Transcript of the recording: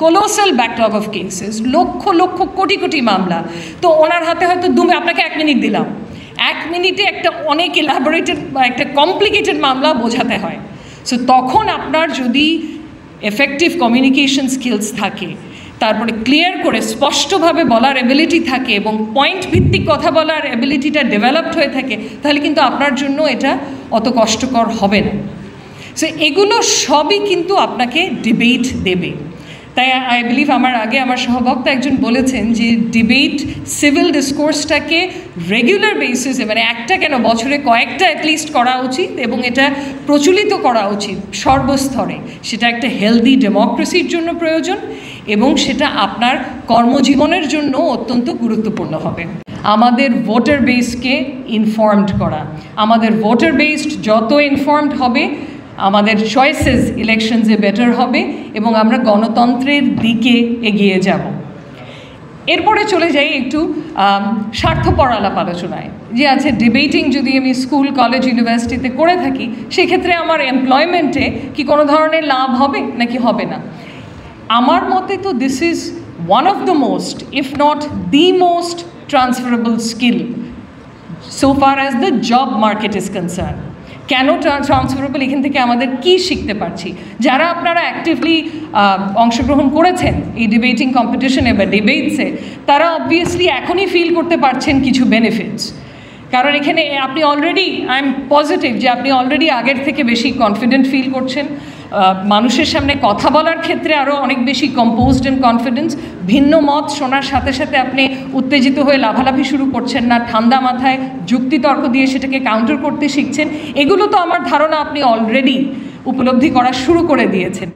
Colossal backlog of cases, lakh lakh crore crore মামলা। তো ওনার হাতে হয়তো আপনাকে 1 মিনিট দিলাম, 1 মিনিটে একটা অনেক এলাবোরেটেড বা একটা কমপ্লিকেটেড মামলা বোঝাতে হয়। সো তখন আপনার যদি এফেক্টিভ কমিউনিকেশন স্কিলস থাকে, তারপরে ক্লিয়ার করে স্পষ্টভাবে বলার এবিলিটি থাকে এবং পয়েন্ট ভিত্তিক কথা বলার এবিলিটিটা ডেভেলপড হয়ে থাকে, তাহলে কিন্তু আপনার জন্য এটা অত কষ্টকর হবে না। সো এগুলো সবই কিন্তু আপনাকে ডিবেট দেবে। তাই আই বিলিভ আমার আগে আমার সহবক্তা একজন বলেছেন যে ডিবেট সিভিল ডিসকোর্সটাকে রেগুলার বেসিসে, মানে একটা কেন বছরে কয়েকটা অ্যাটলিস্ট করা উচিত এবং এটা প্রচলিত করা উচিত সর্বস্তরে। সেটা একটা হেলদি ডেমোক্রেসির জন্য প্রয়োজন এবং সেটা আপনার কর্মজীবনের জন্য অত্যন্ত গুরুত্বপূর্ণ হবে। আমাদের ভোটার বেসকে ইনফর্মড করা, আমাদের ভোটার বেসড যত ইনফর্মড হবে আমাদের চয়েসেস ইলেকশনসে বেটার হবে এবং আমরা গণতন্ত্রের দিকে এগিয়ে যাব। এরপরে চলে যাই একটু স্বার্থপর আলাপ আলোচনায়। যে আছে ডিবেটিং যদি আমি স্কুল কলেজ ইউনিভার্সিটিতে করে থাকি, সেক্ষেত্রে আমার এমপ্লয়মেন্টে কি কোনো ধরনের লাভ হবে নাকি হবে না? আমার মতে তো this is one of the most, if not the most transferable skill so far as the job market is concern. কেন ট্রান্সফারেবল? এখান থেকে আমাদের কি শিখতে পারছি? যারা আপনারা অ্যাক্টিভলি অংশগ্রহণ করেছেন এই ডিবেটিং কম্পিটিশনে বা ডিবেটসে, তারা অবভিয়াসলি এখনই ফিল করতে পারছেন কিছু বেনিফিটস। কারণ এখানে আপনি অলরেডি, আই এম পজিটিভ যে আপনি অলরেডি আগের থেকে বেশি কনফিডেন্ট ফিল করছেন, মানুষের সামনে কথা বলার ক্ষেত্রে আরও অনেক বেশি কম্পোজড অ্যান্ড কনফিডেন্স। ভিন্ন মত শোনার সাথে সাথে আপনি উত্তেজিত হয়ে লাফালাফি শুরু করছেন না, ঠান্ডা মাথায় যুক্তিতর্ক দিয়ে সেটাকে কাউন্টার করতে শিখছেন। এগুলো তো আমার ধারণা আপনি অলরেডি উপলব্ধি করা শুরু করে দিয়েছেন।